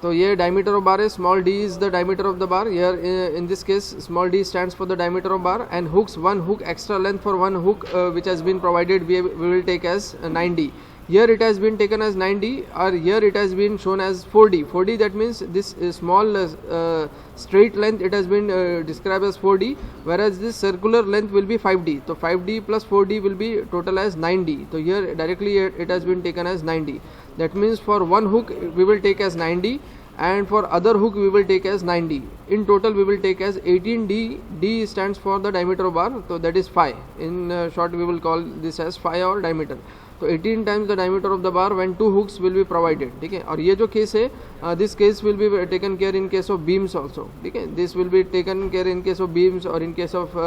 तो ये diameter of bar is small d is the diameter of the bar. Here in this case small d stands for the diameter of bar, and hooks, one hook extra length for one hook which has been provided we will take as 9d. Here it has been taken as 9d, or here it has been shown as 4d. 4d, that means this small straight length it has been described as 4d, whereas this circular length will be 5d. So 5d plus 4d will be total as 9d. So here directly it has been taken as 9d. That means for one hook we will take as 9d, and for other hook we will take as 9d. In total we will take as 18d. d stands for the diameter of bar, so that is phi. In short we will call this as phi or diameter. तो 18 times the diameter of the bar when two hooks will be provided. ठीक है, और ये जो case है this case will be taken care in case of beams also. ठीक है, this will be taken care in case of beams or in case of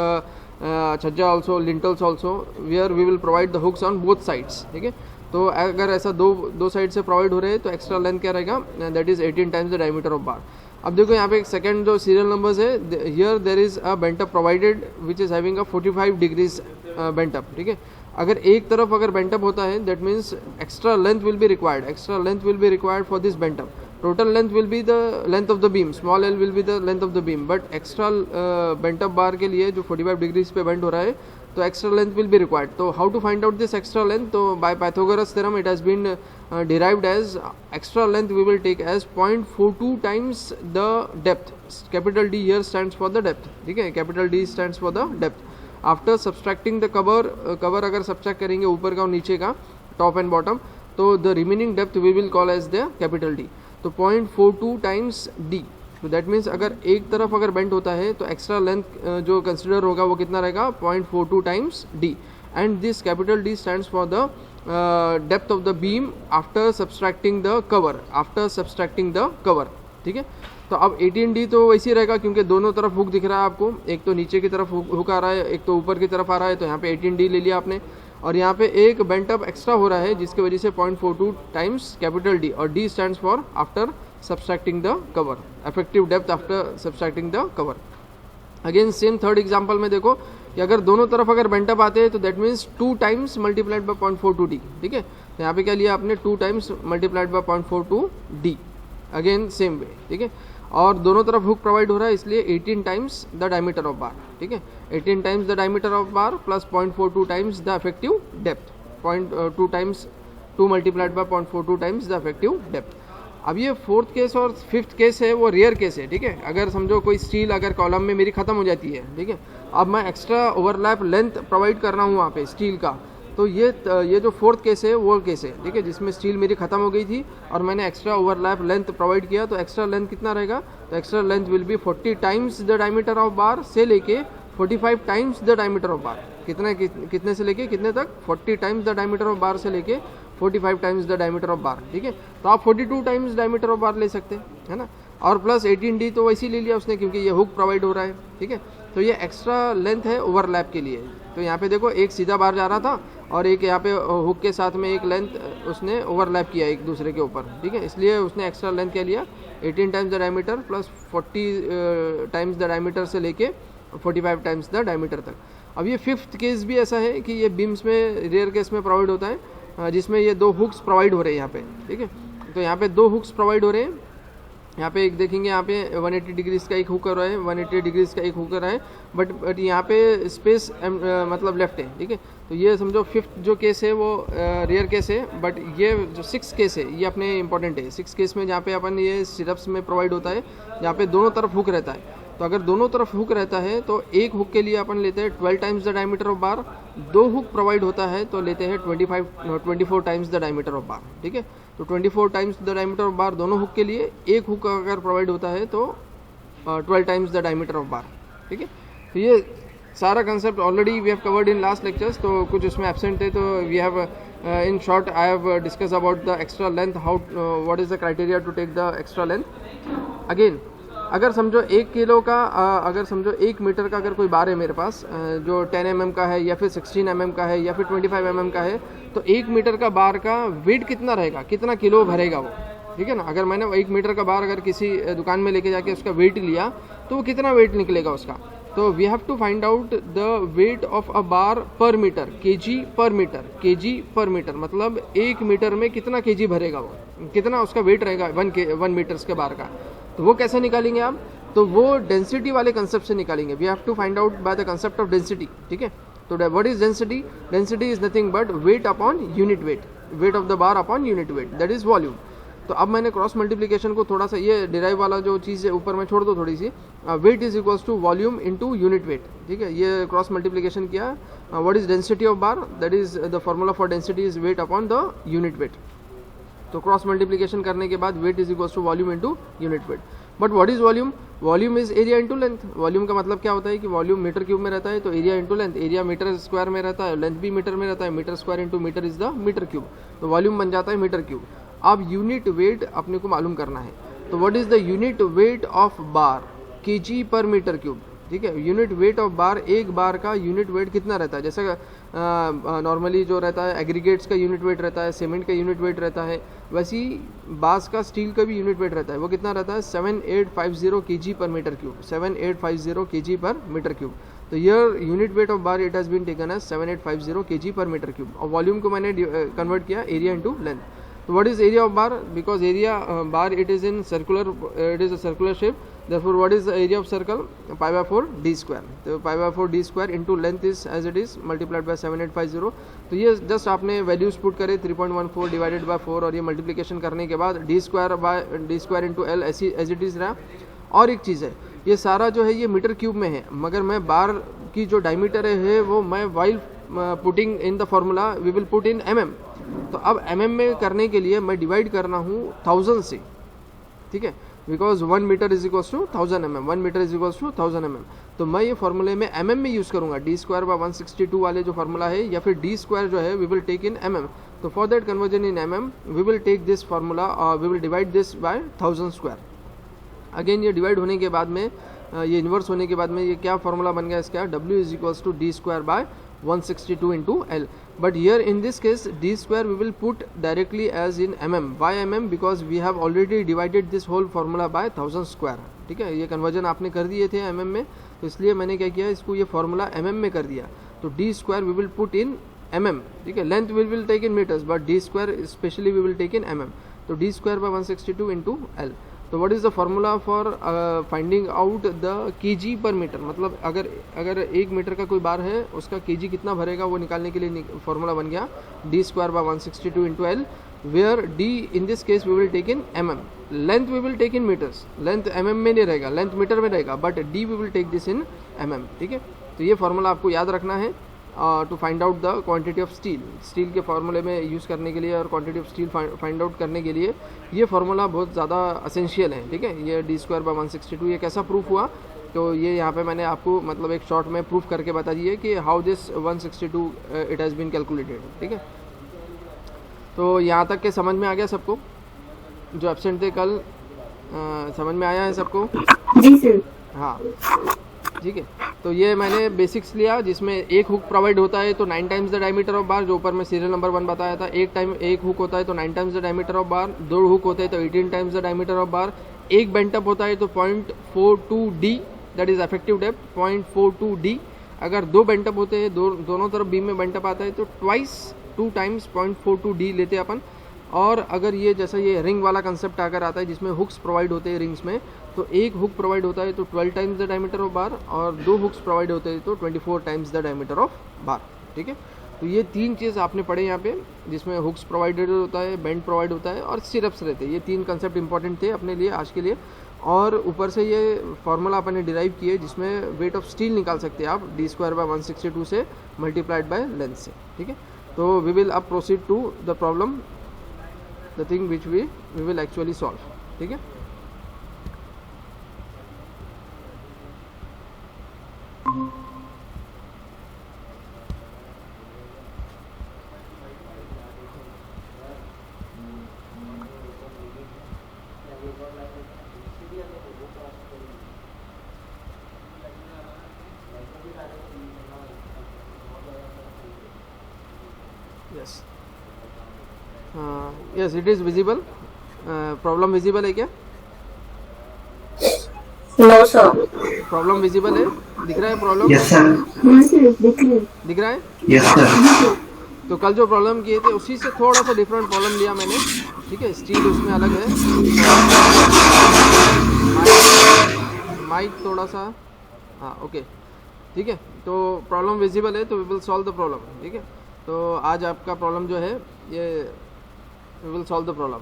छज्जा also, lintels also, where we will provide the hooks on both sides. ठीक है, तो अगर ऐसा दो side से प्रोवाइड हो रहे हैं तो एक्स्ट्रा लेंथ क्या रहेगा, that is 18 times the diameter of bar. अब देखो यहाँ पे एक सेकंड जो सीरियल नंबर्स है, here there is a bent up provided which is having a 45 degrees bent up. ठीक है, अगर एक तरफ अगर बेंट अप होता है that means extra length will be required. Extra length will be required for this bent up. Total length will be the length of the beam, small L will be the length of the beam, but extra bent up bar के लिए जो 45 degrees पे bend हो रहा है तो extra length will be required. तो how to find out this extra length? तो by Pythagoras theorem it has been derived as extra length we will take as 0.42 times the depth. Capital D here stands for the depth. ठीक है, capital D stands for the depth. After subtracting the cover अगर subtract करेंगे ऊपर का और नीचे का, top and bottom, तो the remaining depth we will call as the capital D. तो 0.42 times D. तो दैट मीन्स अगर एक तरफ अगर बेंड होता है तो एक्स्ट्रा लेंथ जो कंसिडर होगा वो कितना रहेगा, 0.42 times D. And this capital D stands for the depth of the beam after subtracting the cover. ठीक है, तो अब 18D तो वैसे ही रहेगा क्योंकि दोनों तरफ हुक दिख रहा है आपको, एक तो नीचे की तरफ हुक आ रहा है, एक तो ऊपर की तरफ आ रहा है, तो यहाँ पे 18D ले लिया आपने. और यहाँ पे एक बेंट अप एक्स्ट्रा हो रहा है जिसकी वजह से 0.42 टाइम्स कैपिटल D, और D stands for after subtracting the cover, effective depth after subtracting the cover. Again same third example में देखो कि अगर दोनों तरफ अगर बेंट अप आते हैं तो that means 2 times multiplied by 0.42D. ठीक है, तो यहाँ पे क्या लिया आपने, 2 times multiplied by 0.42D. Again same way. ठीक है, और दोनों तरफ हुक प्रोवाइड हो रहा है इसलिए 18 times the diameter of bar. ठीक है, 18 times the diameter of bar plus 0.42 times the effective depth. 0.2 times 2 multiplied by 0.42 times the effective depth. अब ये फोर्थ केस और फिफ्थ केस है वो रेयर केस है. ठीक है, अगर समझो कोई स्टील अगर कॉलम में मेरी खत्म हो जाती है, ठीक है, अब मैं एक्स्ट्रा ओवरलैप लेंथ प्रोवाइड कर रहा हूँ वहाँ पे स्टील का, तो ये जो फोर्थ केस है वो केस है. ठीक है, जिसमें स्टील मेरी खत्म हो गई थी और मैंने एक्स्ट्रा ओवरलैप लेंथ प्रोवाइड किया, तो एक्स्ट्रा लेंथ कितना रहेगा, तो extra length will B 40 times the diameter of bar से लेके 45 टाइम्स द डायमीटर ऑफ बार. कितने से लेके कितने तक, 40 times the diameter of bar से लेके 45 times the diameter of bar. ठीक है, तो आप 42 टाइम्स डायमीटर ऑफ बार ले सकते हैं, है ना, और प्लस 18D तो वैसे ही ले लिया उसने क्योंकि ये हुक प्रोवाइड हो रहा है. ठीक है, तो ये एक्स्ट्रा लेंथ है ओवरलैप के लिए. तो यहाँ पे देखो एक सीधा बार जा रहा था और एक यहाँ पे हुक के साथ में एक लेंथ उसने ओवरलैप किया एक दूसरे के ऊपर. ठीक है, इसलिए उसने एक्स्ट्रा लेंथ क्या लिया, 18 times the diameter plus 40 times the diameter से लेके 45 टाइम्स द डायमीटर तक. अब ये फिफ्थ केस भी ऐसा है कि ये बीम्स में रेयर केस में प्रोवाइड होता है जिसमें ये 2 हुक्स प्रोवाइड हो रहे हैं यहाँ पे. ठीक है, तो यहाँ पे 2 हुक्स प्रोवाइड हो रहे हैं. यहाँ पे एक देखेंगे, यहाँ पे 180 डिग्रीज का एक हुक कर रहा है, 180 डिग्रीज का एक हुक कर रहा है, बट यहाँ पे स्पेस मतलब लेफ्ट है. ठीक है, तो ये समझो फिफ्थ जो केस है वो रेयर केस है, बट ये जो 6 केस है ये अपने इंपॉर्टेंट है. 6 केस में जहाँ पे अपन ये सिरप्स में प्रोवाइड होता है जहाँ पे दोनों तरफ हुक रहता है. तो अगर दोनों तरफ हुक रहता है तो एक हुक के लिए अपन लेते हैं 12 times the diameter of bar. 2 hook provide होता है तो लेते हैं 24 times the diameter of bar. ठीक है, तो 24 टाइम्स द डायमीटर ऑफ बार दोनों हुक के लिए. एक हुक अगर प्रोवाइड होता है तो 12 times the diameter of bar. ठीक है, तो ये सारा concept already we have covered in last lectures, तो कुछ उसमें एब्सेंट है, तो we have in short I have discuss about the extra length, how what is the criteria to take the extra length. Again अगर समझो 1 kilo का अगर समझो 1 मीटर का अगर कोई बार है मेरे पास जो 10 mm का है या फिर 16 mm का है या फिर 25 mm का है, तो 1 मीटर का बार का वेट कितना रहेगा, कितना किलो भरेगा वो. ठीक है ना, अगर मैंने 1 मीटर का बार अगर किसी दुकान में लेके जाके उसका वेट लिया तो वो कितना वेट निकलेगा उसका. तो we have to find out the weight of a bar per meter, KG per metre मतलब 1 मीटर में कितना केजी भरेगा वो. कितना उसका वेट रहेगा 1 मीटर्स के बार का। तो वो कैसे निकालेंगे आप, तो वो डेंसिटी वाले कंसेप्ट से निकालेंगे। We have to find out by the concept of density, ठीक है। तो what is density, density is nothing but weight upon unit weight, weight of the bar upon unit weight, that is volume. तो अब मैंने cross multiplication को थोड़ा सा, ये डिराइव वाला जो चीज़ है ऊपर में छोड़ दो थोड़ी सी, weight is equals to volume into unit weight, ठीक है। ये क्रॉस मल्टीप्लिकेशन किया। What is density of bar, that is the formula for density is weight upon the unit weight. तो क्रॉस मल्टीप्लिकेशन करने के बाद weight is equals to volume into unit weight. But what is volume, volume is area into length. Volume का मतलब क्या होता है कि वॉल्यूम मीटर क्यूब में रहता है, तो area into length, area meter square में रहता है, लेंथ भी मीटर में रहता है, meter square into meter is the meter cube, तो वॉल्यूम बन जाता है मीटर क्यूब। अब यूनिट वेट अपने को मालूम करना है, तो what is the unit weight of bar, KG per meter cube, ठीक है। यूनिट वेट ऑफ बार, एक बार का यूनिट वेट कितना रहता है, जैसे नॉर्मली जो रहता है एग्रीगेट्स का यूनिट वेट रहता है, सीमेंट का यूनिट वेट रहता है, वैसी बांस का, स्टील का भी यूनिट वेट रहता है। वो कितना रहता है 7850 kg per meter cube, 7850 kg per meter cube. तो your unit weight of bar it has been taken as 7850 kg per meter cube. और वॉल्यूम को मैंने कन्वर्ट किया एरिया इंटू लेंथ। तो what is area of bar, because area bar it is in circular, it is a circular shape, therefore what is the area of circle, pi by 4 d square। तो pi by 4 d square into length is as it is multiplied by 7850। तो ये just आपने values put करे 3.14 divided by 4, और ये multiplication करने के बाद d स्क्वायर इंटू एल ऐसी एज इट इज़ रहा। और एक चीज़ है, ये सारा जो है ये मीटर क्यूब में है, मगर मैं बार की जो डायमीटर है वो मैं while putting in the formula we will put in mm। तो अब mm में करने के लिए मैं डिवाइड करना हूँ 1000 से, ठीक है, because 1 meter is equals to 1000 mm, 1 meter is equals to 1000 mm। तो मैं ये फॉर्मूले में mm में यूज़ करूँगा, d स्क्वायर बाय 162 वाले जो फार्मूला है, या फिर d स्क्वायर जो है we will take in mm। तो for that conversion in mm we will take this formula, we will divide this by 1000 square. Again ये डिवाइड होने के बाद में, ये इन्वर्स होने के बाद में ये क्या फार्मूला बन गया इसका, w is equals to d square by 162 into L. But here in this case d square we will put directly as in mm. Why mm? Because we have already divided this whole formula by 1000 square, ठीक है। ये conversion आपने कर दिए थे mm में, तो इसलिए मैंने क्या किया, इसको ये फार्मूला mm में कर दिया। तो d square we will put in mm, ठीक है। Length we will take in meters, but d square especially we will take in mm। तो d square by 162 into l। तो what is the formula for finding out the KG per metre, मतलब अगर 1 metre का कोई बार है उसका KG कितना भरेगा वो निकालने के लिए फार्मूला बन गया d square by 162 into L, where d in this case we will take in mm, length we will take in meters, length mm में नहीं रहेगा, लेंथ मीटर में रहेगा, but d we will take this in mm, ठीक है। तो ये formula आपको याद रखना है to find out the quantity of steel, steel के फार्मूले में यूज़ करने के लिए, और quantity of steel find out करने के लिए ये फार्मूला बहुत ज़्यादा असेंशियल है, ठीक है। ये d स्क्वायर बाय 162 ये कैसा प्रूफ हुआ, तो ये यहाँ पे मैंने आपको मतलब एक शॉर्ट में प्रूफ करके बता दिए कि how this 162 it has been calculated, ठीक है। तो यहाँ तक के समझ में आ गया सबको, जो एब्सेंट थे कल, समझ में आया है सबको? जी सर। हाँ ठीक है। तो ये मैंने बेसिक्स लिया, जिसमें एक हुक प्रोवाइड होता है तो 9 टाइम्स द डायमीटर ऑफ बार, जो ऊपर में सीरियल नंबर 1 बताया था। एक हुक होता है तो 9 times the diameter of bar, 2 hook होते हैं तो 18 टाइम्स द डायमीटर ऑफ बार, एक बेंट अप होता है तो 0.42d, that is effective depth 0.42d। अगर 2 बेंट अप होते हैं, दोनों तरफ बीम में बेंट अप आता है तो 2 टाइम्स 0.42d लेते हैं अपन। और अगर ये जैसा ये रिंग वाला कंसेप्ट अगर आता है जिसमें हुक्स प्रोवाइड होते हैं रिंग्स में, तो एक हुक प्रोवाइड होता है तो 12 टाइम्स द डायमीटर ऑफ बार, और 2 हुक्स प्रोवाइड होते हैं तो 24 times the diameter of bar, ठीक है। तो ये 3 चीज़ आपने पढ़े यहाँ पे, जिसमें हुक्स प्रोवाइडेड होता है, बेंड प्रोवाइड होता है और सिरप्स रहते हैं। ये 3 कंसेप्ट इंपॉर्टेंट थे अपने लिए आज के लिए। और ऊपर से ये फार्मूला अपने डिराइव किए जिसमें वेट ऑफ स्टील निकाल सकते हैं आप d स्क्वायर बाय 162 से मल्टीप्लाइड बाय लेंथ से, ठीक है। तो वी विल अब proceed to the problem, the thing which we will actually solve, ठीक है। Yes. Yes, it is visible. Problem visible है क्या? No sir. प्रॉब्लम विजिबल है, दिख रहा है प्रॉब्लम? Yes sir. हाँ सर, दिख रहा है। दिख रहा है? Yes sir. तो कल जो प्रॉब्लम किए थे उसी से थोड़ा सा डिफरेंट प्रॉब्लम लिया मैंने, ठीक है। स्टील उसमें अलग है, माइक थोड़ा सा, हाँ ओके, ठीक है। तो प्रॉब्लम विजिबल है, तो we will solve the problem, ठीक है। तो आज आपका प्रॉब्लम जो है ये we will solve the problem.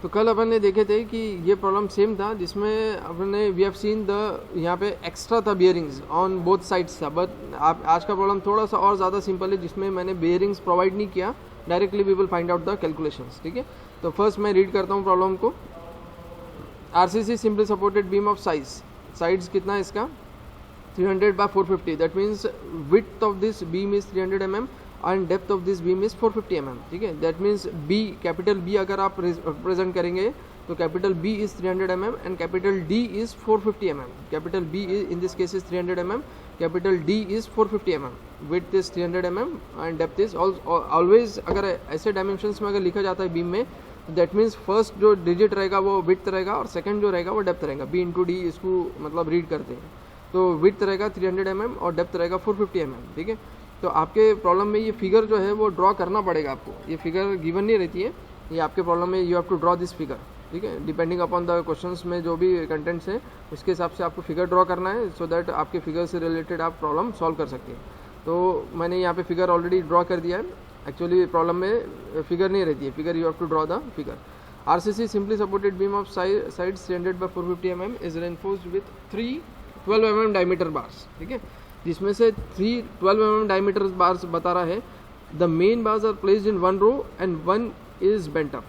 तो कल अपन ने देखे थे कि ये प्रॉब्लम सेम था, जिसमें अपन ने वी हैव सीन द यहाँ पे एक्स्ट्रा था बियरिंग्स ऑन बोथ साइड्स था, बट आप आज का प्रॉब्लम थोड़ा सा और ज़्यादा सिंपल है, जिसमें मैंने बियरिंग्स प्रोवाइड नहीं किया, directly we will find out the calculations, ठीक है। तो फर्स्ट मैं रीड करता हूँ प्रॉब्लम को। RCC simply supported beam of sides कितना है इसका 300 by 450, that means width of this beam is 300 mm and depth of this beam is 450 mm, ठीक है। that means B, capital B अगर आप रिप्रेजेंट करेंगे तो capital B is 300 mm and capital D is 450 mm, capital B in this case is 300 mm, capital D is 450 mm, width is 300 mm and depth is always, अगर ऐसे dimensions में अगर लिखा जाता है बीम में, दैट मीन्स फर्स्ट जो digit रहेगा वो विड्थ रहेगा और सेकंड जो रहेगा वो डेप्थ रहेगा। B into D इसको मतलब रीड करते हैं, तो विड्थ रहेगा 300 mm और डेप्थ रहेगा 450 mm, ठीक है। तो आपके प्रॉब्लम में ये फिगर जो है वो ड्रॉ करना पड़ेगा आपको, ये फिगर गिवन नहीं रहती है, ये आपके प्रॉब्लम में you have to draw this figure, ठीक है। डिपेंडिंग अपॉन द क्वेश्चंस में जो भी कंटेंट्स है उसके हिसाब से आपको फिगर ड्रॉ करना है, सो दैट आपके फिगर से रिलेटेड आप प्रॉब्लम सॉल्व कर सकते हैं। तो मैंने यहाँ पे फिगर ऑलरेडी ड्रॉ कर दिया है। एक्चुअली प्रॉब्लम में फिगर नहीं रहती है, figure you have to draw the figure. RCC simply supported beam of sides 300 by 450 mm is reinforced with 3 12 mm diameter bars, ठीक है, जिसमें से 3 12 mm डायमीटर बार्स बता रहा है। The main bars are placed in 1 row and 1 is bent up.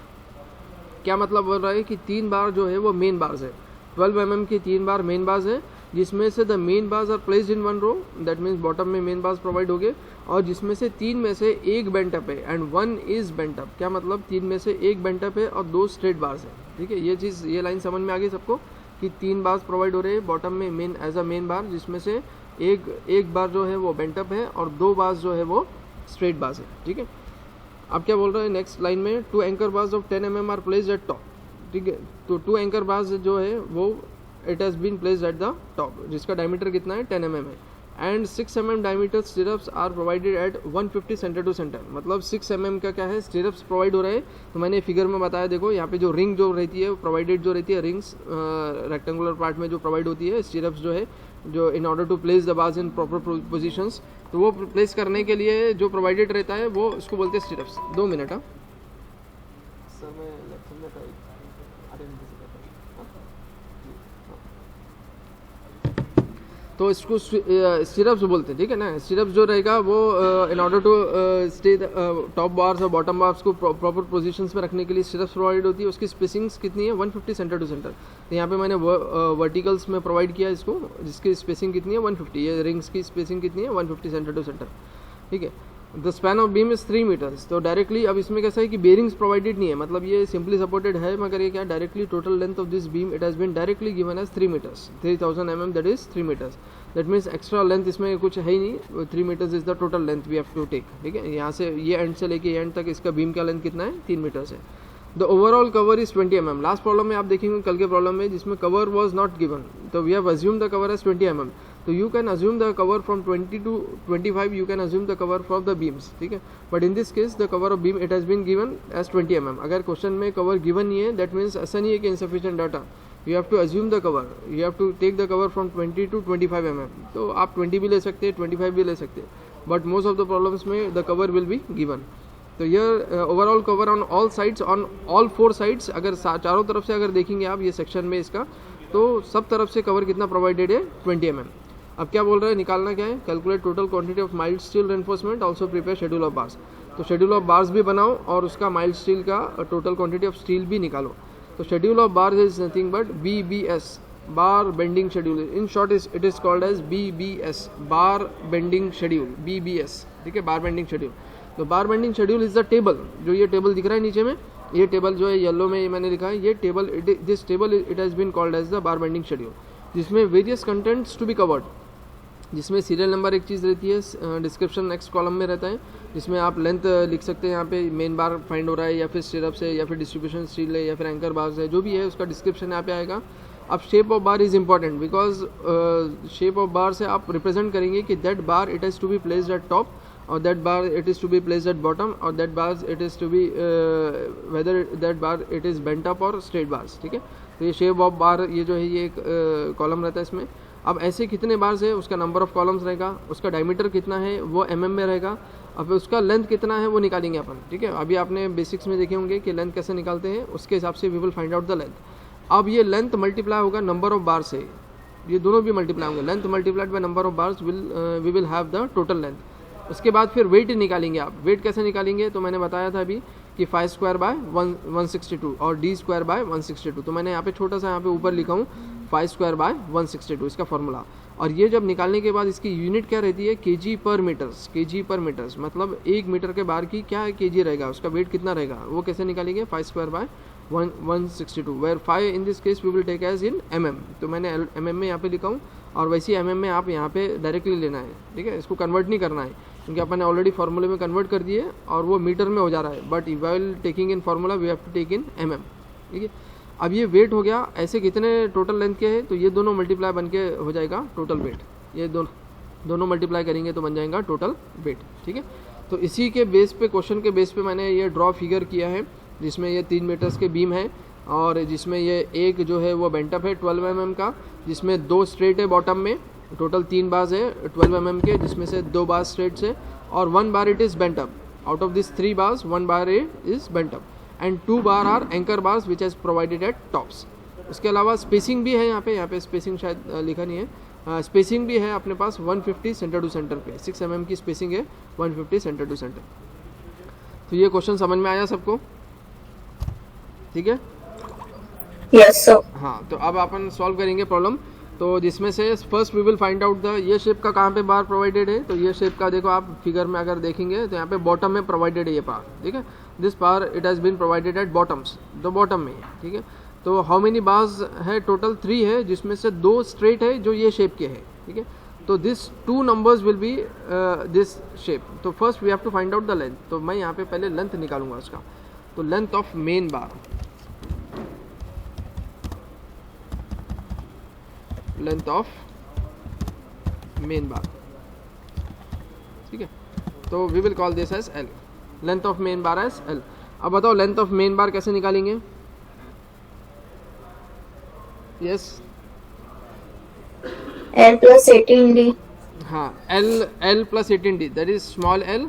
क्या मतलब बोल रहा है कि 3 बार जो है वो मेन बार्स है, 12 mm की 3 बार मेन बार्स है, जिसमें से the main bars are placed in 1 row, that means bottom में मेन बार्स प्रोवाइड हो गए, और जिसमें से 3 में से 1 बेंट अप है एंड 1 इज बेंट अप। क्या मतलब 3 में से 1 बेंट अप है और 2 स्ट्रेट बार्स है, ठीक है। ये चीज़, ये लाइन समझ में आ गई सबको कि 3 बार्स प्रोवाइड हो रहे हैं बॉटम में main as a main bar, जिसमें से एक बार जो है वो बेंट अप है और 2 बार्स जो है वो स्ट्रेट बार्स है, ठीक है। अब क्या बोल रहे हैं नेक्स्ट लाइन में, 2 anchor bars of 10 mm are placed at top, ठीक है। तो 2 एंकर बार्स जो है वो it has been placed at the top, जिसका डायमीटर कितना है 10 mm है, and 6 mm diameter stirrups are provided at 150 center to center. मतलब 6 mm का क्या है स्टिरप्स प्रोवाइड हो रहे हैं। तो मैंने फिगर में बताया, देखो यहाँ पे जो रिंग जो रहती है प्रोवाइडेड जो रहती है, रिंग्स रेक्टेंगुलर पार्ट में जो प्रोवाइड होती है स्टिरप्स जो है, जो in order to place the bars in proper positions, तो वो प्लेस करने के लिए जो प्रोवाइडेड रहता है वो उसको बोलते हैं स्टिरप्स। 2 मिनट, हाँ सर मैं लेक्चर में तो इसको स्टिरप्स बोलते हैं, ठीक है ना। स्टिरप्स जो रहेगा वो in order to stay top bars और बॉटम बार्स को प्रॉपर पोजीशंस में रखने के लिए स्टिरप्स प्रोवाइड होती है। उसकी स्पेसिंग्स कितनी है 150 सेंटर टू सेंटर। तो यहाँ पे मैंने वर्टिकल्स में प्रोवाइड किया इसको, जिसकी स्पेसिंग कितनी है 150, ये रिंग्स की स्पेसिंग कितनी है 150 सेंटर टू सेंटर, ठीक है। The span of beam is 3 meters. तो डायरेक्टली अब इसमें कैसा है कि बेरिंग्स प्रोवाइडेड नहीं है, मतलब ये सिंपली सपोर्टेड है, मगर ये क्या directly total length of this beam it has been directly given as 3 meters, 3000 mm, that is 3 meters. That means extra length इसमें कुछ है ही नहीं, 3 metres is the total length we have to take, ठीक है। यहाँ से ये एंड से लेके एंड तक इसका बीम का लेंथ कितना है 3 मीटर्स है। The overall cover is 20 mm। Last problem में आप देखेंगे कल के प्रॉब्लम में जिसमें कवर वॉज नॉट गिवन, तो we have assume the cover as 20 mm। तो you can assume the cover from 20 to 25, you can assume the cover from the beams, ठीक है। But in this case the cover of beam it has been given as 20 mm। अगर question में cover given नहीं है, that means ऐसा नहीं है कि insufficient data, you have to assume the cover, you have to take the cover from 20 to 25 mm। तो आप 20 भी ले सकते हैं, 25 भी ले सकते हैं, but most of the problems में the cover will be given. तो ये overall cover on all sides, on all 4 sides, अगर चारों तरफ से अगर देखेंगे आप ये सेक्शन में इसका, तो सब तरफ से कवर कितना प्रोवाइडेड है 20 mm। अब क्या बोल रहे हैं, निकालना क्या है, calculate total quantity of mild steel reinforcement, also prepare schedule of bars. तो शेड्यूल ऑफ बार्स भी बनाओ और उसका माइल्ड स्टील का टोटल क्वांटिटी ऑफ स्टील भी निकालो। तो schedule of bars is nothing but BBS, bar bending schedule. In short it is called as BBS, bar bending schedule, BBS, ठीक है, बार बेंडिंग शेड्यूल। तो bar bending schedule is the table, जो ये table दिख रहा है नीचे में, ये टेबल जो है येलो में मैंने लिखा है, ये table, this table it has been called as the bar bending schedule, जिसमें various contents to be covered, जिसमें सीरियल नंबर एक चीज़ रहती है, डिस्क्रिप्शन नेक्स्ट कॉलम में रहता है, जिसमें आप लेंथ लिख सकते हैं, यहाँ पे मेन बार फाइंड हो रहा है या फिर स्टिरप्स है या फिर डिस्ट्रीब्यूशन स्टील है या फिर एंकर बार्स है, जो भी है उसका डिस्क्रिप्शन यहाँ पे आएगा। अब shape of bar is important, because shape of bar से आप रिप्रेजेंट करेंगे कि that bar it has to be placed at top or that bar it is to be placed at bottom, or that bars it is to be whether that bar it is bent up or straight bars, ठीक है। तो ये shape of बार ये जो है ये एक column रहता है इसमें। अब ऐसे कितने बार्स है उसका नंबर ऑफ कॉलम्स रहेगा, उसका डायमीटर कितना है वो mm में रहेगा, अब उसका लेंथ कितना है वो निकालेंगे अपन, ठीक है। अभी आपने बेसिक्स में देखे होंगे कि लेंथ कैसे निकालते हैं, उसके हिसाब से we will find out the length. अब ये लेंथ मल्टीप्लाई होगा नंबर ऑफ बार से, ये दोनों भी मल्टीप्लाई होंगे, length multiplied by number of bars we will have the total length. उसके बाद फिर वेट निकालेंगे आप, वेट कैसे निकालेंगे तो मैंने बताया था अभी कि 5 स्क्वायर बाय 162 और d स्क्वायर बाय 162, तो मैंने यहाँ पे छोटा सा यहाँ पे ऊपर लिखा हूँ 5 स्क्वायर बाय 162 इसका फॉर्मूला। और ये जब निकालने के बाद इसकी यूनिट क्या रहती है केजी पर मीटर्स, केजी पर मीटर्स मतलब 1 मीटर के बार की क्या केजी रहेगा, उसका वेट कितना रहेगा वो कैसे निकालेंगे 5 square by 162 where 5 in this case we will take as in mm, तो मैंने mm में यहाँ पे लिखा हूँ और वैसे ही mm में आप यहाँ पे डायरेक्टली लेना है, ठीक है। इसको कन्वर्ट नहीं करना है क्योंकि अपन ने ऑलरेडी फार्मूले में कन्वर्ट कर दिए और वो मीटर में हो जा रहा है, but while taking in formula we have to take in mm, ठीक है। अब ये वेट हो गया, ऐसे कितने टोटल लेंथ के हैं तो ये दोनों मल्टीप्लाई बन के हो जाएगा टोटल वेट, ये दोनों मल्टीप्लाई करेंगे तो बन जाएगा टोटल वेट, ठीक है। तो इसी के बेस पे क्वेश्चन के बेस पे मैंने ये ड्रॉ फिगर किया है जिसमें ये 3 मीटर्स के बीम है और जिसमें ये एक जो है वो बेंटअप है 12 mm का, जिसमें 2 स्ट्रेट है बॉटम में, टोटल 3 बार्स है 12 mm के जिसमें से 2 बार स्ट्रेट है और 1 bar it is bent up, out of this 3 bars 1 bar is bent up and 2 bar are anchor bars which has provided at tops. उसके अलावा स्पेसिंग भी है यहाँ पे स्पेसिंग शायद लिखा नहीं है, स्पेसिंग भी है अपने पास 150 सेंटर टू सेंटर पे, 6 mm की स्पेसिंग है 150 सेंटर टू सेंटर। तो ये क्वेश्चन समझ में आया सबको, ठीक है। Yes sir. हाँ, तो अब अपन सॉल्व करेंगे प्रॉब्लम, तो जिसमें से first we will find out the ये शेप का कहाँ पे बार प्रोवाइडेड है, तो ये शेप का देखो आप फिगर में अगर देखेंगे तो यहाँ पे बॉटम में प्रोवाइडेड है ये पार, ठीक है। This bar it has been provided at bottoms, तो बॉटम में, ठीक है। तो हाउ मेनी बार्स है टोटल 3 है जिसमें से 2 स्ट्रेट है जो ये शेप के है, ठीक है। तो this 2 numbers will be this shape. तो first we have to find out the length, तो मैं यहाँ पे पहले लेंथ निकालूंगा उसका। तो length of main bar, length of main bar, ठीक है। तो we will call this as L, length of main bar as L। अब बताओ लेंथ ऑफ मेन बार कैसे निकालेंगे। Yes L plus 18D। हाँ, L plus 18D that is small l,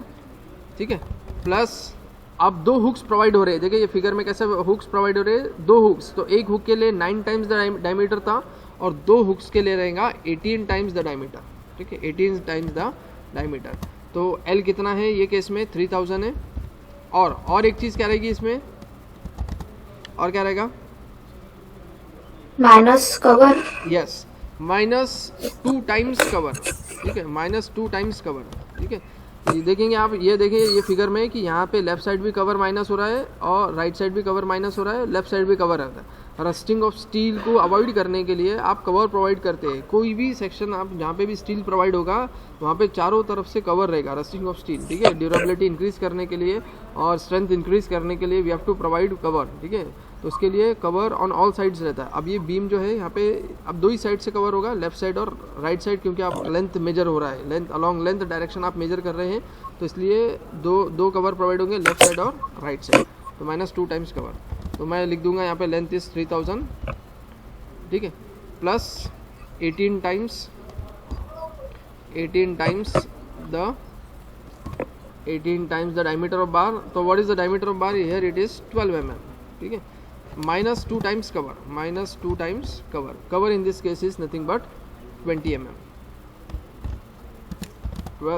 ठीक है, प्लस अब 2 हुक्स प्रोवाइड हो रहे हैं, देखिए ये फिगर में कैसे हुक्स प्रोवाइड हो रहे हैं, 2 हुक्स, तो एक हुक के लिए 9 टाइम्स द डायमीटर था और 2 हुक्स के लिए रहेगा 18 टाइम्स द डायमीटर, ठीक है, 18 टाइम्स द डायमीटर। तो L कितना है ये केस में 3000 है, और एक चीज़ क्या रहेगी इसमें, और क्या रहेगा minus cover. Yes, -2 times cover, ठीक है, -2 टाइम्स कवर, ठीक है। ये देखेंगे आप, ये देखिए ये फिगर में कि यहाँ पे लेफ्ट साइड भी कवर माइनस हो रहा है और राइट साइड भी कवर माइनस हो रहा है, लेफ्ट साइड भी कवर रहता है। रस्टिंग ऑफ स्टील को अवॉइड करने के लिए आप कवर प्रोवाइड करते हैं, कोई भी सेक्शन आप जहाँ पे भी स्टील प्रोवाइड होगा वहाँ पे चारों तरफ से कवर रहेगा, रस्टिंग ऑफ स्टील, ठीक है। ड्यूरेबिलिटी इंक्रीज करने के लिए और स्ट्रेंथ इंक्रीज करने के लिए we have to provide cover, ठीक है। तो उसके लिए कवर ऑन ऑल साइड्स रहता है। अब ये बीम जो है यहाँ पे अब 2 ही साइड से कवर होगा, लेफ्ट साइड और राइट साइड, क्योंकि आप लेंथ मेजर हो रहा है, लेंथ अलॉन्ग लेंथ डायरेक्शन आप मेजर कर रहे हैं, तो इसलिए दो कवर प्रोवाइड होंगे, लेफ्ट साइड और राइट साइड। तो -2 टाइम्स कवर, तो मैं लिख दूंगा यहाँ पे लेंथ इज 3000, ठीक है, plus 18 times the diameter of bar. तो what is the diameter of bar, here it is 12 mm, ठीक है, -2 times cover, -2 times cover, cover in this case is nothing but 20 mm,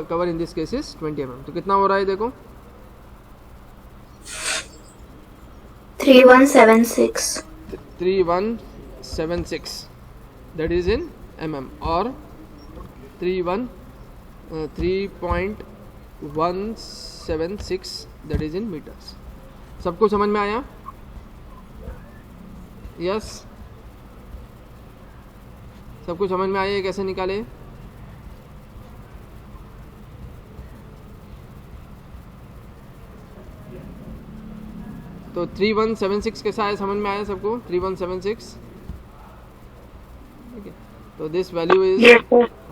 cover in this case is 20 mm। तो कितना हो रहा है देखो 3176 that is in mm और 3.176 that is in metres. सबको समझ में आया? यस, सबको समझ में आया कैसे निकाले? तो 3176 कैसा है, समझ में आया सबको? 3176, ठीक है। तो दिस वैल्यू इज,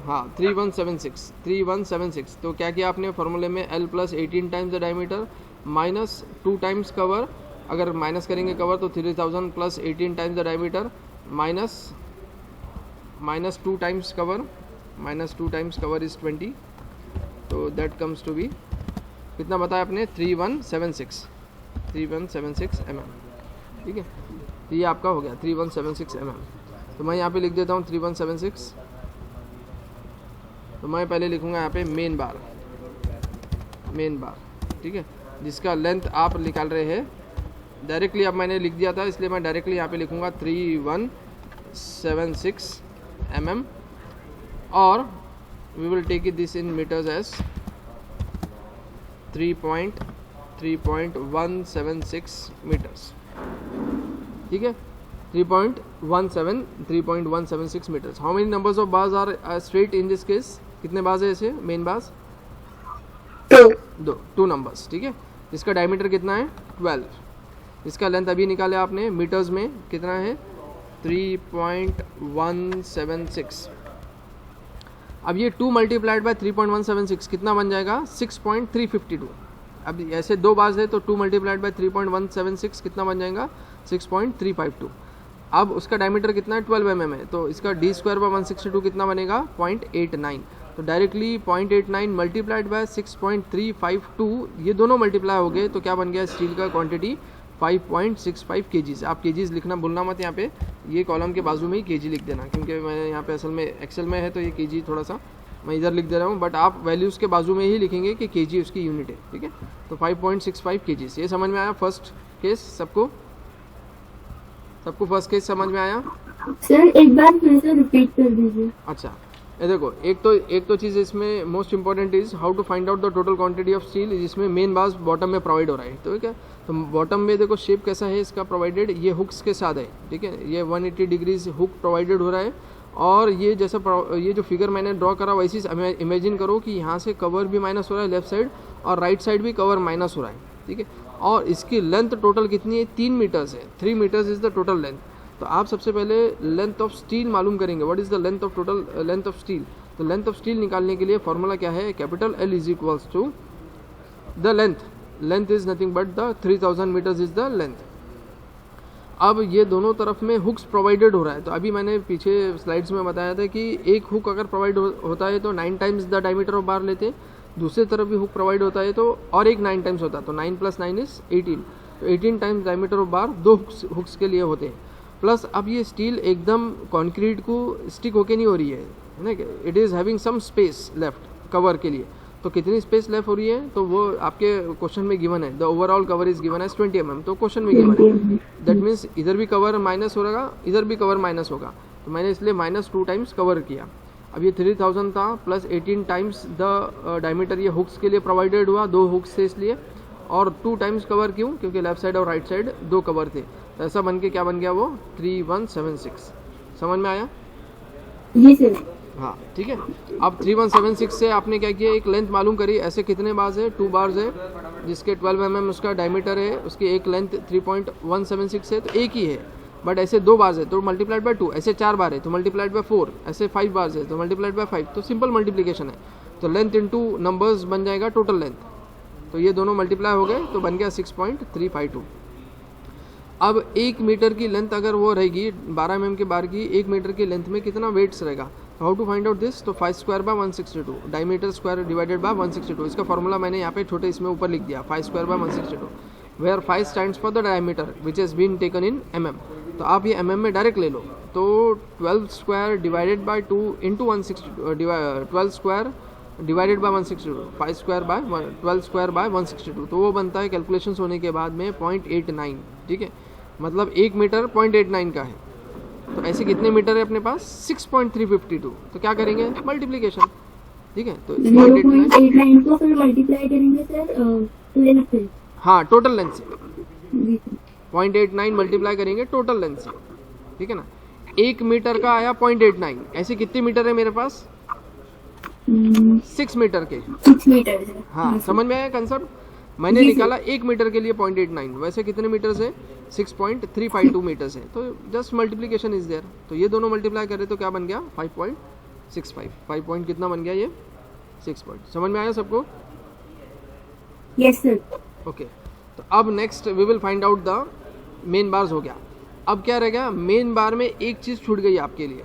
हाँ 3176 तो क्या किया आपने फॉर्मूले में L plus 18 times the diameter minus 2 times cover, अगर माइनस करेंगे कवर तो 3000 plus 18 times the diameter minus 2 times cover, minus 2 times cover is 20, तो दैट कम्स टू बी कितना बताया आपने 3176 mm, ठीक है। तो ये आपका हो गया 3176 mm। तो मैं यहाँ पे लिख देता हूँ 3176, तो मैं पहले लिखूँगा यहाँ पे मेन बार, ठीक है, जिसका लेंथ आप निकाल रहे हैं डायरेक्टली। अब मैंने लिख दिया था इसलिए मैं डायरेक्टली यहाँ पे लिखूँगा 3176 mm और we will take it this in metres as 3.176 metres, ठीक है, 3.176 metres. How many numbers of bars are straight in this case? कितने बार्स है ऐसे मेन बार्स? 2 नंबर्स, ठीक है। इसका डायमीटर कितना है 12, इसका लेंथ अभी निकाले आपने मीटर्स में कितना है 3.176। अब ये 2 मल्टीप्लाइड बाय 3.176 कितना बन जाएगा 6.352। अब ऐसे 2 बार्स है तो 2 मल्टीप्लाइड बाय 3.176 कितना बन जाएगा 6.352। अब उसका डायमीटर कितना है 12 mm है, तो इसका d स्क्वायर बाय 162 कितना बनेगा 0.89। तो डायरेक्टली 0.89 मल्टीप्लाइड बाय 6.352 ये दोनों मल्टीप्लाई हो गए, तो क्या बन गया स्टील का क्वांटिटी 5.65 kgs। आप kgs लिखना भूलना मत, यहाँ पे ये कॉलम के बाजू में ही kg लिख देना, क्योंकि मैं यहाँ पे असल में एक्सेल में है तो ये kg थोड़ा सा मैं इधर लिख दे रहा हूँ, बट आप वैल्यूज़ के बाजू में ही लिखेंगे कि kg उसकी यूनिट है, ठीक है। तो 5.65 kgs, ये समझ में आया फर्स्ट केस? सबको फर्स्ट केस समझ में आया? सर एक बार फिर से रिपीट कर दीजिए। अच्छा, ये देखो एक तो चीज़ इसमें most important is how to find out the total quantity of steel, जिसमें मेन बार्स बॉटम में प्रोवाइड हो रहा है, तो ठीक है। तो बॉटम में देखो शेप कैसा है इसका प्रोवाइडेड, ये हुक्स के साथ है, ठीक है, ये 180 डिग्रीज हुक प्रोवाइडेड हो रहा है। और ये जैसा ये जो फिगर मैंने ड्रॉ करा वैसे इमेजिन करो कि यहाँ से कवर भी माइनस हो रहा है लेफ्ट साइड और राइट साइड भी कवर माइनस हो रहा है, ठीक है। और इसकी लेंथ टोटल कितनी है 3 मीटर्स है, 3 metres is the total length. तो आप सबसे पहले लेंथ ऑफ स्टील मालूम करेंगे, what is the length of total length of steel. तो लेंथ ऑफ स्टील निकालने के लिए फॉर्मूला क्या है, capital L is equals to the length is nothing but the 3000 metres is the length. अब ये दोनों तरफ में हुक्स प्रोवाइडेड हो रहा है, तो अभी मैंने पीछे स्लाइड्स में बताया था कि एक हुक अगर प्रोवाइड होता है तो 9 टाइम्स द डायमीटर ऑफ बार लेते, दूसरी तरफ भी हुक प्रोवाइड होता है तो और एक 9 टाइम्स होता है, तो 9 + 9 इज 18, तो 18 times diameter of bar 2 hooks के लिए होते हैं। प्लस अब ये स्टील एकदम कॉन्क्रीट को स्टिक होके नहीं हो रही है ना, it is having some space left cover के लिए। तो कितनी स्पेस लेफ्ट हो रही है, तो वो आपके क्वेश्चन में गिवन है, the overall cover is given as 20 mm, तो क्वेश्चन में गिवन है, दैट मीन्स इधर भी कवर माइनस होगा, इधर भी कवर माइनस होगा, तो मैंने इसलिए -2 टाइम्स कवर किया। अब ये 3000 था प्लस 18 टाइम्स द डायमीटर ये हुक्स के लिए प्रोवाइडेड हुआ, 2 हुक्स थे इसलिए, और 2 टाइम्स कवर क्यों, क्योंकि लेफ्ट साइड और राइट साइड 2 कवर थे, तो ऐसा बन के क्या बन गया वो 3176। समझ में आया? जी सर। हाँ ठीक है। अब 3176 से आपने क्या किया, एक लेंथ मालूम करी, ऐसे कितने बार्स है 2 बार्स है जिसके 12 mm उसका डायमीटर है, उसकी एक लेंथ 3.176 है, तो एक ही है, बट ऐसे 2 बार्स है तो मल्टीप्लाइड बाय 2, ऐसे 4 बार है तो मल्टीप्लाइड बाय 4, ऐसे 5 बार्स है तो मल्टीप्लाइड बाय 5, तो सिंपल मल्टीप्लिकेशन है, तो लेंथ इंटू नंबर्स बन जाएगा टोटल लेंथ, तो ये दोनों मल्टीप्लाई हो गए तो बन गया 6.352। अब 1 मीटर की लेंथ अगर वो रहेगी 12 mm के बार की, 1 मीटर की लेंथ में कितना वेट्स रहेगा, तो how to find out this, तो 5 square by 162, diameter square divided by 162, इसका फॉर्मूला मैंने यहाँ पे छोटे इसमें ऊपर लिख दिया, 5 square by 162, where 5 stands for the diameter which has been taken in mm, तो आप ये mm में डायरेक्ट ले लो, तो 12 square divided bye 2 into 162, 12 square divided by 162, 5 square bye 12 square by 162, तो वो बनता है कैलकुलेशंस होने के बाद में 0.89, ठीक है, मतलब 1 मीटर 0.89 का है, तो ऐसे कितने मीटर है अपने पास 6.352, तो क्या करेंगे मल्टीप्लिकेशन, ठीक है, तो 0.89 को फिर मल्टीप्लाई करेंगे सर लेंथ से, हाँ टोटल लेंथ से 0.89 मल्टीप्लाई करेंगे टोटल लेंथ से, ठीक है ना। 1 मीटर का आया 0.89, ऐसे कितने मीटर है मेरे पास 6 मीटर के, 6 मीटर। हाँ समझ में आया कंसेप्ट, मैंने निकाला 1 मीटर के लिए 0.89, वैसे कितने मीटर्स है 6.352 मीटर्स है, तो जस्ट मल्टीप्लिकेशन इज देयर, तो ये दोनों मल्टीप्लाई करें तो क्या बन गया 5 पॉइंट कितना बन गया ये 6 पॉइंट। समझ में आया सबको? Yes sir. ओके तो अब next we will find out the main bars. हो गया। अब क्या रह गया? मेन बार में एक चीज़ छूट गई आपके लिए,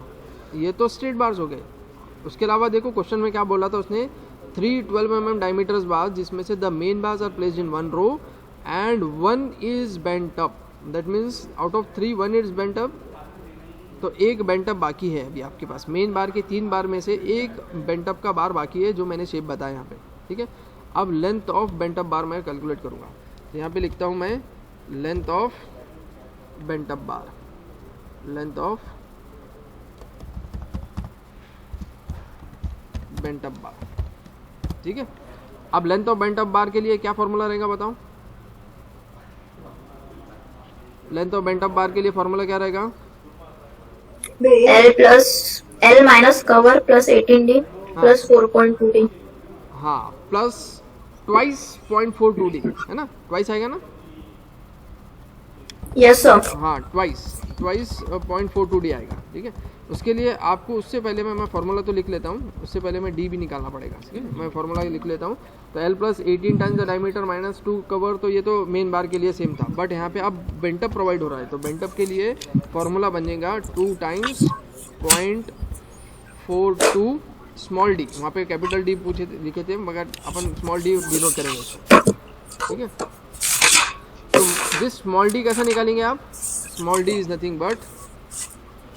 ये तो स्ट्रेट बार्स हो गए। उसके अलावा देखो क्वेश्चन में क्या बोला था उसने, 3 12 mm डायमीटर्स बार्स जिसमें से the main bars are placed in 1 row and 1 is bent up. That means out of 3 1 is bent up, तो एक बेंट अप बाकी है अभी आपके पास। मेन बार के 3 बार में से एक बेंट अप का बार बाकी है जो मैंने शेप बताया यहाँ पे, ठीक है। अब length of bent up bar मैं कैलकुलेट करूँगा, तो यहाँ पे लिखता हूँ मैं length of bent up bar, length of bent up bar, ठीक है। अब length of bent up bar के लिए क्या फॉर्मूला रहेगा बताओ? Length of bent up bar के लिए फॉर्मूला क्या रहेगा? L minus cover plus 18D plus 4.2D। हाँ, प्लस ट्वाइस 0.42D है ना, ट्वाइस आएगा ना? Yes sir. हाँ, ट्वाइस 0.42D आएगा, ठीक है। उसके लिए आपको उससे पहले मैं फार्मूला तो लिख लेता हूँ, उससे पहले मैं डी भी निकालना पड़ेगा, ठीक है। मैं फार्मूला लिख लेता हूँ। तो L plus 18 times the diameter minus 2 cover, तो ये तो मेन बार के लिए सेम था, बट यहाँ पे अब बेंटअप प्रोवाइड हो रहा है, तो बेंटअप के लिए फार्मूला बनेगा 2 टाइम्स 0.42 स्मॉल डी। वहाँ पे कैपिटल डी पूछे लिखे थे, मगर अपन स्मॉल डी डिनोट करेंगे उसको, ठीक है। तो दिस स्मॉल डी कैसा निकालेंगे आप? Small D is nothing but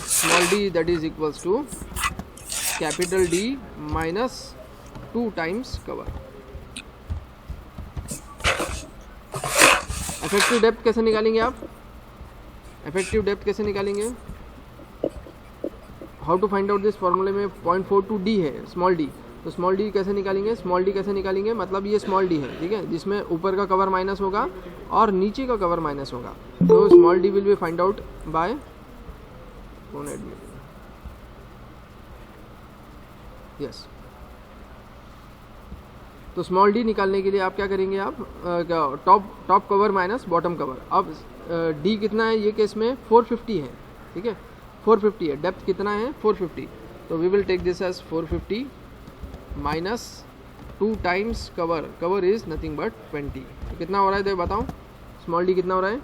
small D that is equals to capital D minus 2 times cover. Effective depth कैसे निकालेंगे आप? इफेक्टिव डेप्थ कैसे निकालेंगे? How to find out this फॉर्मूले में 0.42D है स्मॉल डी, तो स्मॉल डी कैसे निकालेंगे? स्मॉल डी कैसे निकालेंगे मतलब ये स्मॉल डी है, ठीक है, जिसमें ऊपर का कवर माइनस होगा और नीचे का कवर माइनस होगा। तो small D will be find out bye yes. तो स्मॉल डी निकालने के लिए आप क्या करेंगे? आप top cover minus bottom cover. अब डी कितना है ये केस में? 450 है, ठीक है, 450 है। डेप्थ कितना है? 450। तो we will take this as 450 minus 2 times cover, cover is nothing but 20। तो कितना हो रहा है देखो बताओ, स्मॉल डी कितना हो रहा है?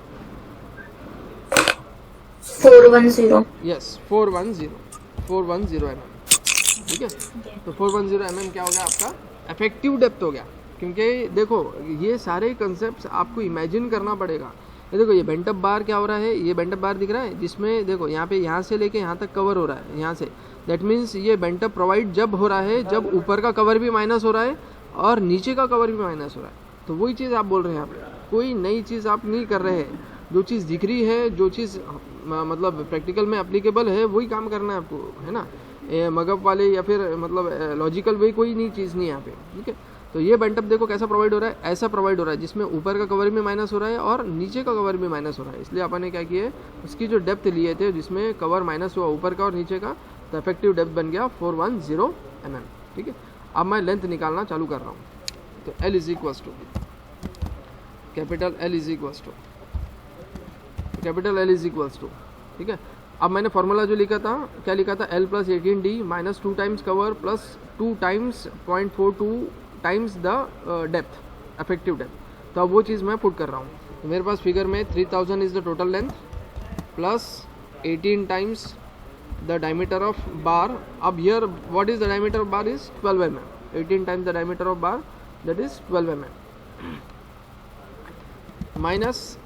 410। यस 410 mm, ठीक है। तो 410 mm क्या हो गया आपका? इफेक्टिव डेप्थ हो गया। क्योंकि देखो ये सारे कंसेप्ट आपको इमेजिन करना पड़ेगा। ये देखो ये बेंटअप बार क्या हो रहा है, ये बेंटअप बार दिख रहा है जिसमें देखो यहाँ पे यहाँ से लेके यहाँ तक कवर हो रहा है, यहाँ से। दैट मीन्स ये बेंटअप प्रोवाइड जब हो रहा है जब ऊपर का कवर भी माइनस हो रहा है और नीचे का कवर भी माइनस हो रहा है। तो वही चीज़ आप बोल रहे हैं यहाँ पे, कोई नई चीज़ आप नहीं कर रहे हैं। जो चीज़ दिख रही है, जो चीज़ मतलब प्रैक्टिकल में एप्लीकेबल है वही काम करना है आपको, है ना। मगअप वाले या फिर मतलब लॉजिकल वे कोई नई चीज़ नहीं है यहाँ पे, ठीक है। तो ये बेंटअप देखो कैसा प्रोवाइड हो रहा है, ऐसा प्रोवाइड हो रहा है जिसमें ऊपर का कवर भी माइनस हो रहा है और नीचे का कवर भी माइनस हो रहा है। इसलिए अपन ने क्या किया, उसकी जो डेप्थ लिए थे जिसमें कवर माइनस हुआ ऊपर का और नीचे का, तो इफेक्टिव डेप्थ बन गया 410 mm, ठीक है। अब मैं लेंथ निकालना चालू कर रहा हूँ। तो L is equals to capital L is equals to capital L is equals to, ठीक है। अब मैंने फार्मूला जो लिखा था, क्या लिखा था? L plus 18D minus 2 times cover plus 2 times 0.42 times the depth, effective depth. तो अब वो चीज़ मैं पुट कर रहा हूँ। तो मेरे पास फिगर में 3000 is the total length plus 18 times the diameter of bar. अब here what is the diameter of bar is 12 mm। 18 times the diameter of bar that is 12 mm minus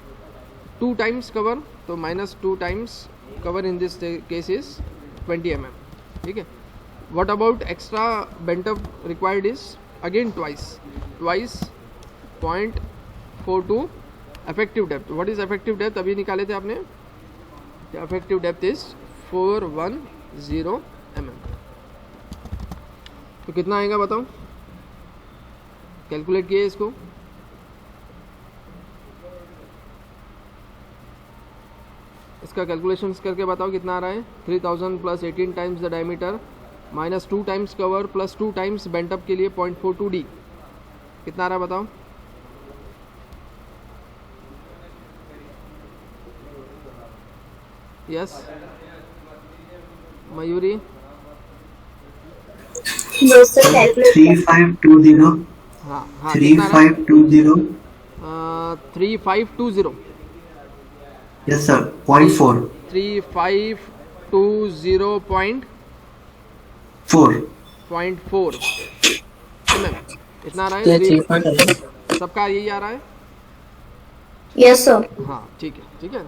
2 times cover, तो minus 2 times cover in this case is 20 mm, ठीक है। What about extra bent up required is again twice 0.42 effective depth. What is effective depth? अभी निकाले थे आपने, effective depth is 410 mm। तो कितना आएगा बताओ, कैलकुलेट किए इसको। इसका कैलकुलेशंस करके बताओ कितना आ रहा है। 3000 plus 18 times the diameter minus 2 times cover plus 2 times bent up के लिए 0.42D कितना आ रहा है बताओ। Yes Mayuri Yes, sir. Calculate. 3520 हाँ हाँ कितना आ रहा है 3520 3520 यस सर 0.4 3520.4 mm इतना आ रहा है सबका यही आ रहा है Yes, sir. हाँ ठीक है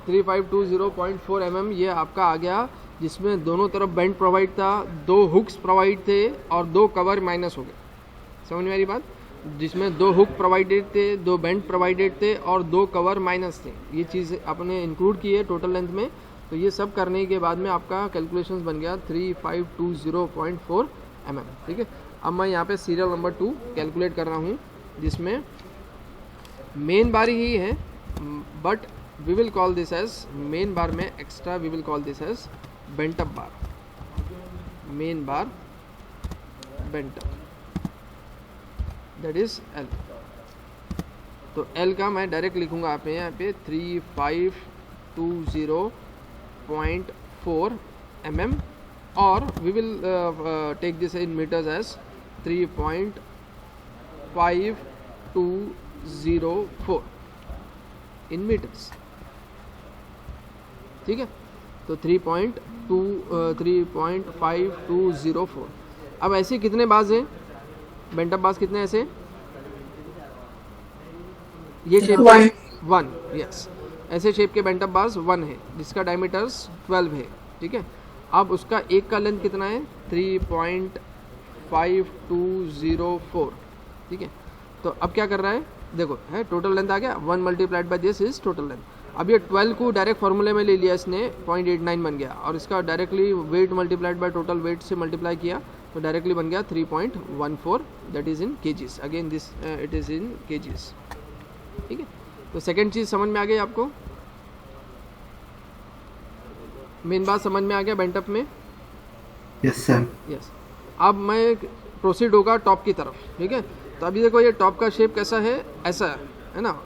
3520.4 mm ये आपका आ गया जिसमें दोनों तरफ बेंड प्रोवाइड था, 2 हुक्स प्रोवाइड थे और 2 कवर माइनस हो गए। समझ में आ रही बात? जिसमें 2 हुक प्रोवाइडेड थे, 2 बेंड प्रोवाइडेड थे और 2 कवर माइनस थे। ये चीज़ आपने इंक्लूड की है टोटल लेंथ में। तो ये सब करने के बाद में आपका कैलकुलेशंस बन गया 3520.4 mm। ठीक है, अब मैं यहाँ पे सीरियल नंबर 2 कैलकुलेट कर रहा हूँ जिसमें मेन बार ही है, but we will call this as main bar में extra we will call this as bent up bar, main bar bent up, that is L. तो एल का मैं डायरेक्ट लिखूंगा यहाँ पे 3520.4 mm और we will take this in metres as 3.5204 in meters. ठीक है, तो 3.5204। अब ऐसे कितने बाज हैं बेंट अप बाज कितने ऐसे? ये शेप 1 यस, ऐसे शेप के बेंट अप बार्स 1 है जिसका डायमीटर्स 12 है। ठीक है, अब उसका एक का लेंथ कितना है 3.5204। ठीक है, तो अब क्या कर रहा है देखो, है टोटल लेंथ आ गया 1 multiplied by this is total length. अब ये 12 को डायरेक्ट फार्मूले में ले लिया इसने, 0.89 बन गया और इसका directly weight multiplied by total weight से मल्टीप्लाई किया तो डायरेक्टली बन गया 3.14, that is in KGs. Again this it is in KGs. ठीक है, तो सेकंड चीज़ समझ में आ गई आपको, मेन बात समझ में आ गया बेंट अप में। Yes sir. यस, अब मैं प्रोसीड होगा टॉप की तरफ। ठीक है, तो अभी देखो ये टॉप का शेप कैसा है, ऐसा है ना,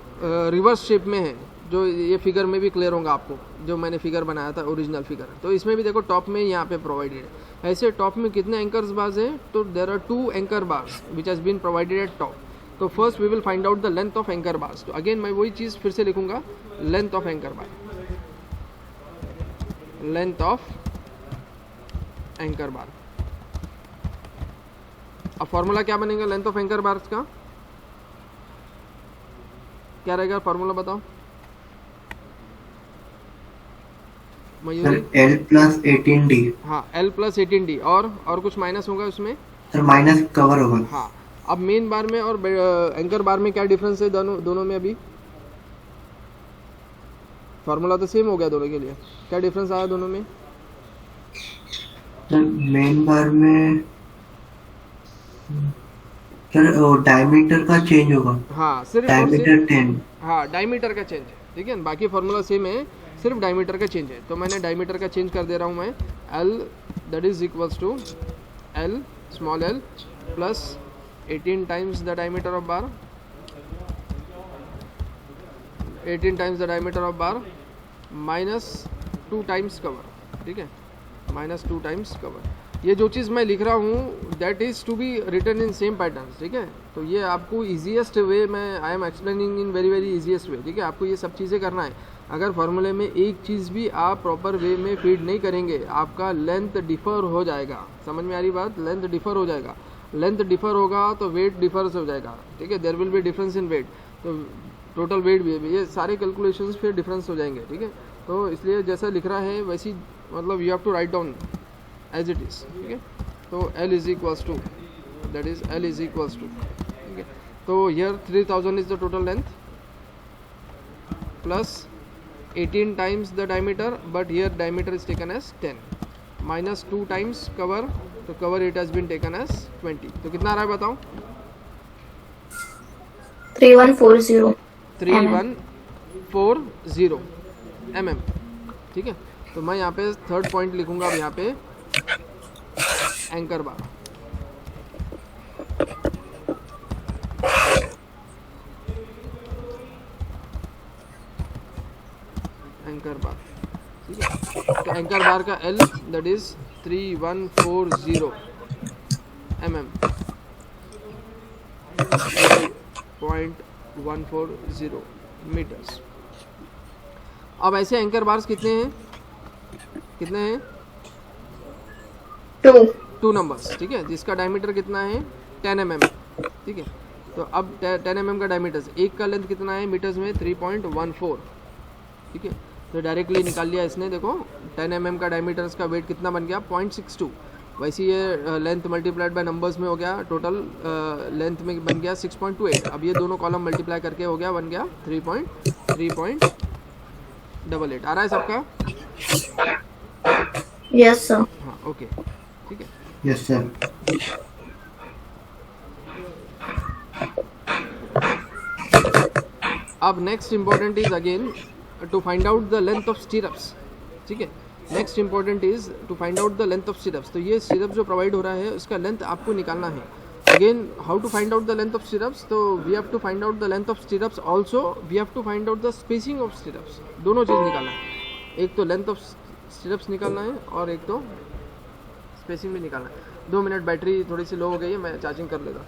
रिवर्स शेप में है, जो ये फिगर में भी क्लियर होगा आपको, जो मैंने फिगर बनाया था ओरिजिनल फिगर। तो इसमें भी देखो टॉप में यहाँ पे प्रोवाइडेड है। ऐसे टॉप में कितने एंकर्स बार्स है? तो there are 2 anchor bars which has been provided at top. तो first we will find out the length of anchor bars. तो अगेन मैं वही चीज़ फिर से लिखूंगा, length of anchor bar, length of anchor bar. अब फॉर्मूला क्या बनेगा लेंथ ऑफ एंकर बार्स का? क्या रहेगा फॉर्मूला बताओ मयूरी? L plus 18D। हाँ, L प्लस 18D और कुछ माइनस होगा उसमें सर, माइनस कवर होगा। हाँ, अब मेन बार में और एंकर बार में क्या डिफरेंस है दोनों में? अभी फार्मूला तो सेम हो गया दोनों के लिए, क्या डिफरेंस आया दोनों में? सर मेन बार में सर डायमीटर का चेंज होगा। हाँ, सिर्फ डायमीटर 10। हाँ, डायमीटर का चेंज है। ठीक है, बाकी फार्मूला सेम है, सिर्फ डायमीटर का चेंज है। तो मैंने डायमीटर का चेंज कर दे रहा हूँ मैं, L that is equals to L small l plus 18 times the diameter of bar, 18 times the diameter of bar minus 2 times cover. ठीक है, माइनस 2 टाइम्स कवर। ये जो चीज़ मैं लिख रहा हूँ that is to be written in same pattern. ठीक है, तो ये आपको ईजीएस्ट वे में I am explaining in very very easiest way. ठीक है, आपको ये सब चीज़ें करना है। अगर फार्मूले में एक चीज़ भी आप प्रॉपर वे में फीड नहीं करेंगे आपका लेंथ डिफर हो जाएगा। समझ में आ रही बात? लेंथ डिफर हो जाएगा, लेंथ डिफर होगा तो वेट डिफर हो जाएगा। ठीक है, there will be difference in weight, तो टोटल वेट भी है, ये सारे कैलकुलेशंस फिर डिफरेंस हो जाएंगे। ठीक है, तो इसलिए जैसा लिख रहा है वैसी मतलब you have to write down as it is. ठीक है, तो L is equals to that is L is equals to. ठीक है, तो here 3000 is the total length plus 18 times the diameter, but here diameter is taken as 10 minus 2 times cover, तो cover it has been taken as 20। तो कितना आ रहा है बताओ? 3140 3140 mm। ठीक है, तो मैं यहाँ पे थर्ड पॉइंट लिखूंगा अब यहाँ पे एंकर बार। एंकर बार, ठीक है, तो एंकर बार का L that is 3140 mm। 0.140 metres. अब ऐसे एंकर बार्स कितने हैं, कितने हैं? 2. 2 नंबर्स, ठीक है, जिसका डायमीटर कितना है 10 mm, ठीक है। तो अब 10 mm का डायमीटर, एक का लेंथ कितना है मीटर्स में 3.14, ठीक है। तो डायरेक्टली निकाल लिया इसने, देखो 10 mm का डायमीटर्स का वेट कितना बन गया 0.62। वैसे ये लेंथ मल्टीप्लाइड बाय नंबर्स में हो गया, टोटल लेंथ में बन गया 6.28। अब ये दोनों कॉलम मल्टीप्लाई करके हो गया, बन गया 3.88। आ रहा है सबका? Yes, sir. हाँ, ओके, ठीक है। Yes sir. अब next important is again to find out the length of stirrups, ठीक है। Next important is to find out the length of stirrups. तो ये स्टीरप जो प्रोवाइड हो रहा है उसका लेंथ आपको निकालना है। Again how to find out the length of stirrups? तो we have to find out the length of stirrups, also we have to find out the spacing of stirrups. दोनों चीज़ निकालना है, एक तो लेंथ ऑफ स्टीरप्स निकालना है और एक तो स्पेसिंग भी निकालना है। 2 मिनट, बैटरी थोड़ी सी लो हो गई है, मैं चार्जिंग कर लेता।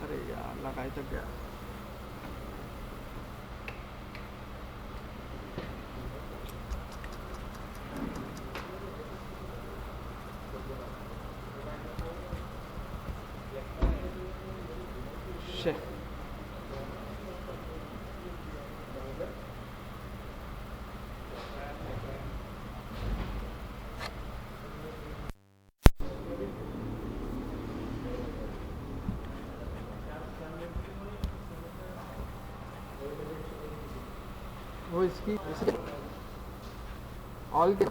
अरे यार, लगाए तक गया। Shit. वो इसकी ऑल के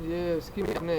ये इसकी मैंने